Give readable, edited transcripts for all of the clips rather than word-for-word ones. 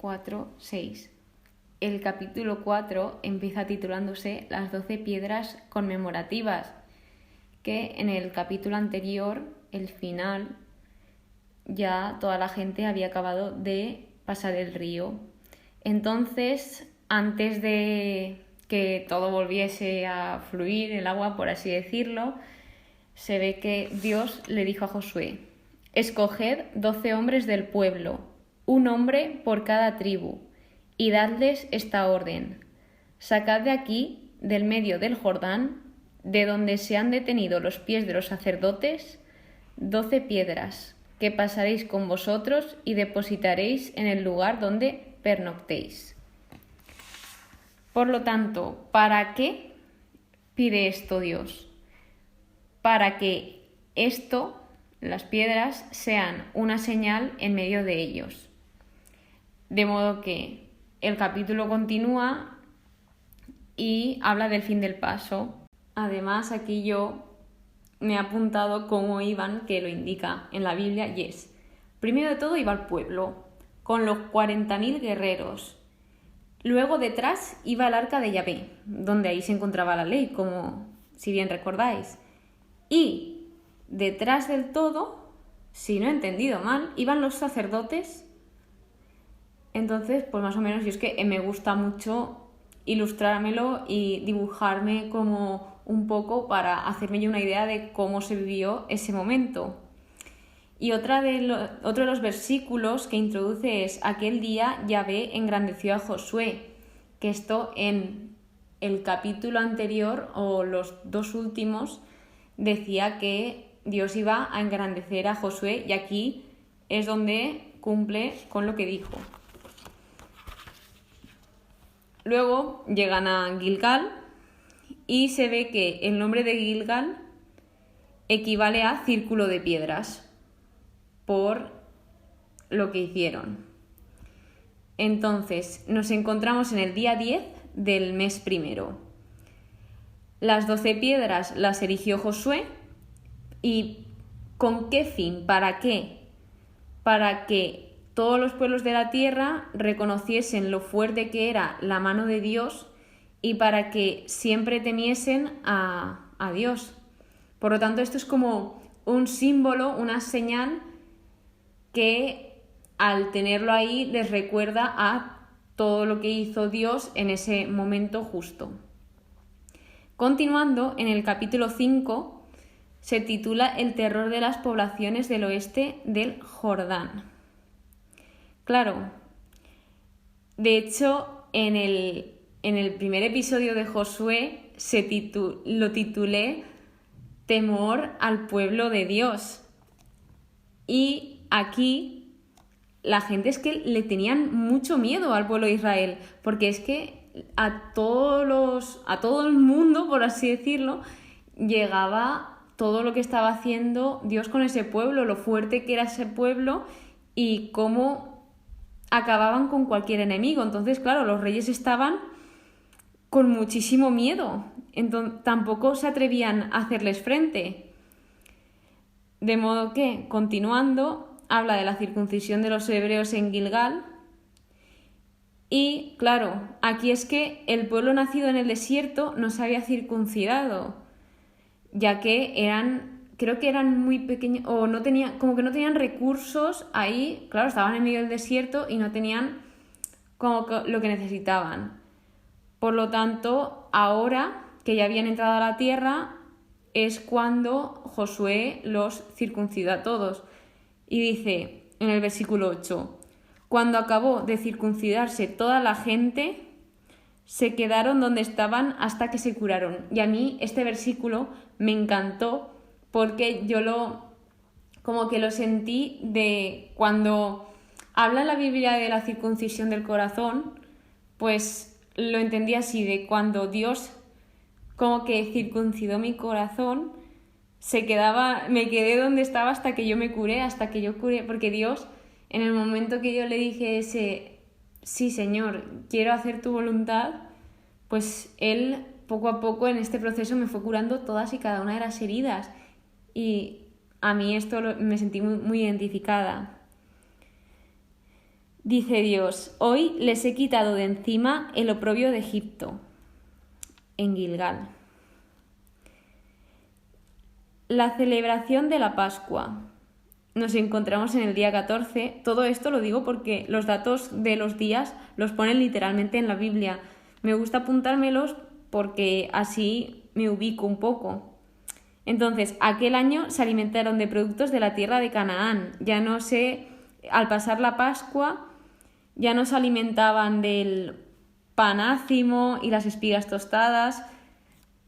4, 6. El capítulo 4 empieza titulándose Las 12 piedras conmemorativas, que en el capítulo anterior, el final, ya toda la gente había acabado de pasar el río. Entonces, antes de que todo volviese a fluir el agua, por así decirlo, se ve que Dios le dijo a Josué: escoged 12 hombres del pueblo, un hombre por cada tribu, y dadles esta orden: sacad de aquí, del medio del Jordán, de donde se han detenido los pies de los sacerdotes, 12 piedras, que pasaréis con vosotros y depositaréis en el lugar donde pernoctéis. Por lo tanto, ¿para qué pide esto Dios? Para que esto, las piedras, sean una señal en medio de ellos. De modo que el capítulo continúa y habla del fin del paso. Además, aquí yo me he apuntado cómo iban, que lo indica en la Biblia, y es: primero de todo iba el pueblo, con los 40.000 guerreros. Luego detrás iba el arca de Yahvé, donde ahí se encontraba la ley, como si bien recordáis. Y detrás del todo, si no he entendido mal, iban los sacerdotes. Entonces, pues más o menos, yo es que me gusta mucho ilustrármelo y dibujarme como un poco para hacerme yo una idea de cómo se vivió ese momento. Y otro de los versículos que introduce es: aquel día Yahvé engrandeció a Josué, que esto en el capítulo anterior o los dos últimos decía que Dios iba a engrandecer a Josué, y aquí es donde cumple con lo que dijo. Luego llegan a Gilgal y se ve que el nombre de Gilgal equivale a círculo de piedras por lo que hicieron. Entonces, nos encontramos en el día 10 del mes primero. Las 12 piedras las erigió Josué. ¿Y con qué fin? ¿Para qué? Para que todos los pueblos de la tierra reconociesen lo fuerte que era la mano de Dios y para que siempre temiesen a Dios. Por lo tanto, esto es como un símbolo, una señal que al tenerlo ahí les recuerda a todo lo que hizo Dios en ese momento justo. Continuando, en el capítulo 5 se titula El terror de las poblaciones del oeste del Jordán. Claro, de hecho, en el primer episodio de Josué lo titulé Temor al pueblo de Dios. Y aquí la gente es que le tenían mucho miedo al pueblo de Israel, porque es que a todo el mundo, por así decirlo, llegaba todo lo que estaba haciendo Dios con ese pueblo, lo fuerte que era ese pueblo y cómo acababan con cualquier enemigo. Entonces, claro, los reyes estaban con muchísimo miedo, entonces tampoco se atrevían a hacerles frente. De modo que, continuando, habla de la circuncisión de los hebreos en Gilgal. Y, claro, aquí es que el pueblo nacido en el desierto no se había circuncidado, ya que creo que eran muy pequeños, o no tenían recursos ahí. Claro, estaban en medio del desierto y no tenían como lo que necesitaban. Por lo tanto, ahora que ya habían entrado a la tierra, es cuando Josué los circuncidó a todos. Y dice en el versículo 8: cuando acabó de circuncidarse toda la gente, se quedaron donde estaban hasta que se curaron. Y a mí este versículo me encantó porque yo como que lo sentí de cuando habla la Biblia de la circuncisión del corazón, pues lo entendí así, de cuando Dios como que circuncidó mi corazón, me quedé donde estaba hasta que yo me curé, hasta que yo curé, porque Dios, en el momento que yo le dije sí, Señor, quiero hacer tu voluntad, pues Él poco a poco en este proceso me fue curando todas y cada una de las heridas, y a mí esto me sentí muy, muy identificada. Dice Dios: hoy les he quitado de encima el oprobio de Egipto, en Gilgal. La celebración de la Pascua. Nos encontramos en el día 14. Todo esto lo digo porque los datos de los días los ponen literalmente en la Biblia. Me gusta apuntármelos porque así me ubico un poco. Entonces, aquel año se alimentaron de productos de la tierra de Canaán. Al pasar la Pascua, ya no se alimentaban del pan ácimo y las espigas tostadas,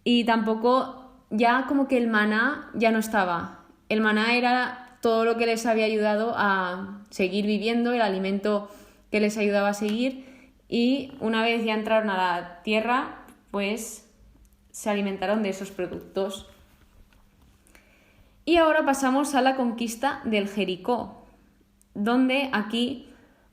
y tampoco ya como que el maná ya no estaba. El maná era todo lo que les había ayudado a seguir viviendo, el alimento que les ayudaba a seguir, y una vez ya entraron a la tierra, pues se alimentaron de esos productos. Y ahora pasamos a la conquista del Jericó, donde aquí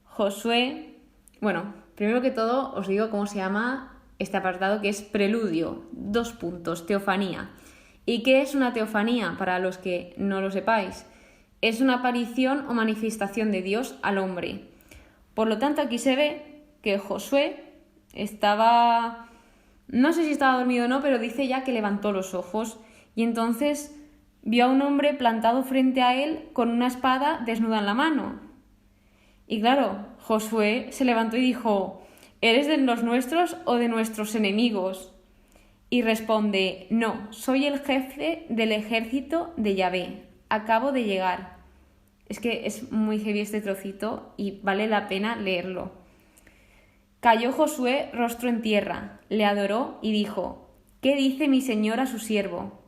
Josué, primero que todo os digo cómo se llama este apartado, que es preludio, teofanía. ¿Y qué es una teofanía? Para los que no lo sepáis, es una aparición o manifestación de Dios al hombre. Por lo tanto, aquí se ve que Josué estaba, no sé si estaba dormido o no, pero dice ya que levantó los ojos y entonces vio a un hombre plantado frente a él con una espada desnuda en la mano. Y claro, Josué se levantó y dijo: ¿eres de los nuestros o de nuestros enemigos? Y responde: no, soy el jefe del ejército de Yahvé, acabo de llegar. Es que es muy heavy este trocito y vale la pena leerlo. Cayó Josué rostro en tierra, le adoró y dijo: ¿qué dice mi señor a su siervo?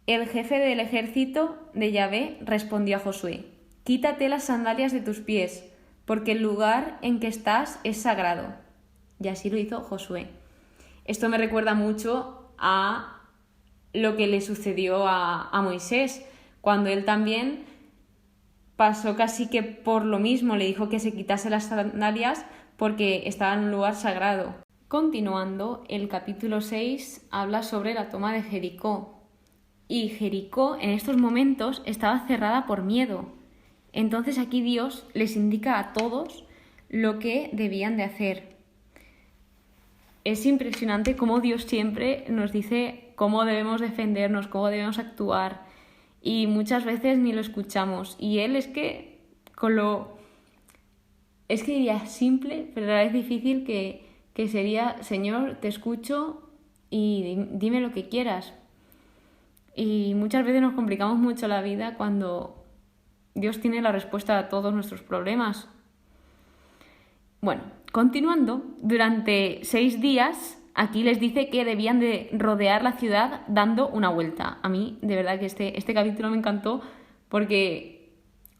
El jefe del ejército de Yahvé respondió a Josué: quítate las sandalias de tus pies, porque el lugar en que estás es sagrado. Y así lo hizo Josué. Esto me recuerda mucho a lo que le sucedió a Moisés, cuando él también pasó casi que por lo mismo, le dijo que se quitase las sandalias porque estaba en un lugar sagrado. Continuando, el capítulo 6 habla sobre la toma de Jericó. Y Jericó en estos momentos estaba cerrada por miedo. Entonces aquí Dios les indica a todos lo que debían de hacer. Es impresionante cómo Dios siempre nos dice cómo debemos defendernos, cómo debemos actuar, y muchas veces ni lo escuchamos. Y Él es que diría simple, pero a la vez difícil, que sería: Señor, te escucho y dime lo que quieras. Y muchas veces nos complicamos mucho la vida cuando Dios tiene la respuesta a todos nuestros problemas. Bueno, continuando, durante 6 días aquí les dice que debían de rodear la ciudad dando una vuelta. A mí, de verdad que este capítulo me encantó porque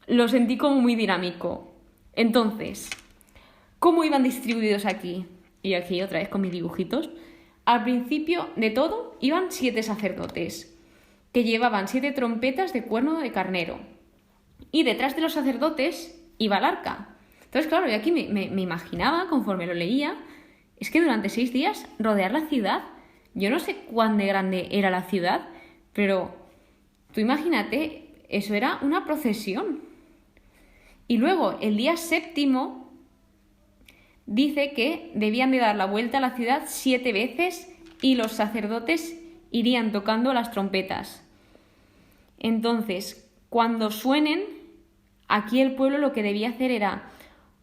lo sentí como muy dinámico. Entonces, ¿cómo iban distribuidos aquí? Y aquí otra vez con mis dibujitos. Al principio de todo iban 7 sacerdotes que llevaban 7 trompetas de cuerno de carnero. Y detrás de los sacerdotes iba el arca. Entonces, claro, yo aquí me imaginaba, conforme lo leía, es que durante 6 días rodear la ciudad, yo no sé cuán de grande era la ciudad, pero tú imagínate, eso era una procesión. Y luego, el día 7, dice que debían de dar la vuelta a la ciudad 7 veces y los sacerdotes irían tocando las trompetas. Entonces, cuando suenen, aquí el pueblo lo que debía hacer era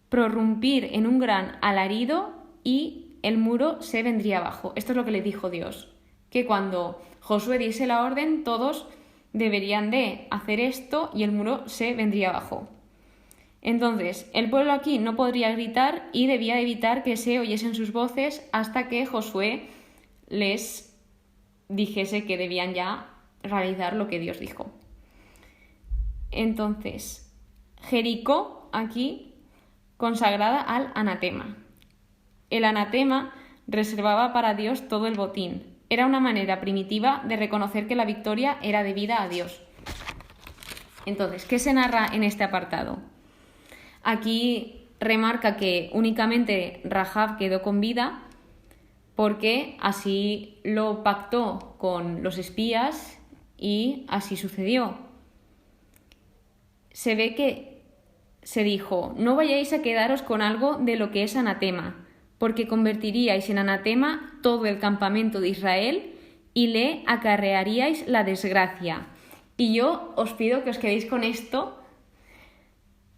prorrumpir en un gran alarido y el muro se vendría abajo. Esto es lo que le dijo Dios, que cuando Josué diese la orden, todos deberían de hacer esto y el muro se vendría abajo. Entonces, el pueblo aquí no podría gritar y debía evitar que se oyesen sus voces hasta que Josué les dijese que debían ya realizar lo que Dios dijo. Entonces, Jericó aquí consagrada al anatema. El anatema reservaba para Dios todo el botín. Era una manera primitiva de reconocer que la victoria era debida a Dios. Entonces, ¿qué se narra en este apartado? Aquí remarca que únicamente Rahab quedó con vida porque así lo pactó con los espías y así sucedió. Se ve que se dijo: no vayáis a quedaros con algo de lo que es anatema, porque convertiríais en anatema todo el campamento de Israel y le acarrearíais la desgracia. Y yo os pido que os quedéis con esto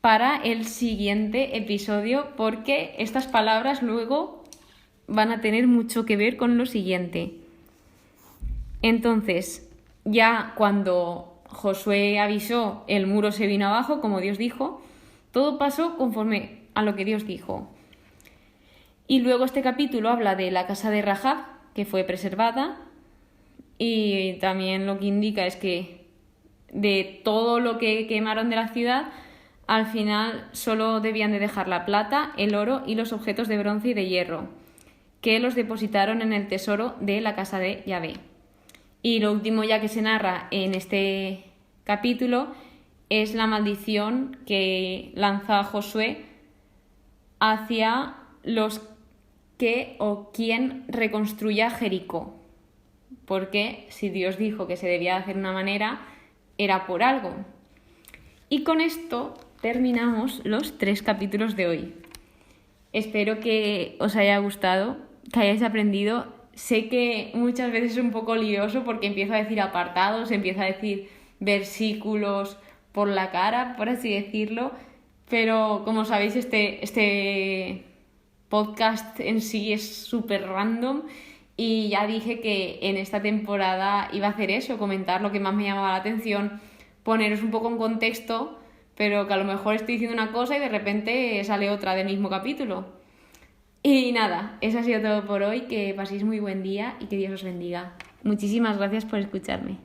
para el siguiente episodio, porque estas palabras luego van a tener mucho que ver con lo siguiente. Entonces, ya cuando Josué avisó, el muro se vino abajo, como Dios dijo, todo pasó conforme a lo que Dios dijo. Y luego este capítulo habla de la casa de Rahab, que fue preservada, y también lo que indica es que de todo lo que quemaron de la ciudad, al final solo debían de dejar la plata, el oro y los objetos de bronce y de hierro, que los depositaron en el tesoro de la casa de Yahvé. Y lo último ya que se narra en este capítulo es la maldición que lanza Josué hacia los que o quien reconstruya Jericó. Porque si Dios dijo que se debía hacer de una manera, era por algo. Y con esto terminamos los 3 capítulos de hoy. Espero que os haya gustado, que hayáis aprendido. Sé que muchas veces es un poco lioso porque empiezo a decir apartados, empiezo a decir versículos por la cara, por así decirlo, pero como sabéis este podcast en sí es súper random y ya dije que en esta temporada iba a hacer eso, comentar lo que más me llamaba la atención, poneros un poco en contexto, pero que a lo mejor estoy diciendo una cosa y de repente sale otra del mismo capítulo. Y nada, eso ha sido todo por hoy, que paséis muy buen día y que Dios os bendiga. Muchísimas gracias por escucharme.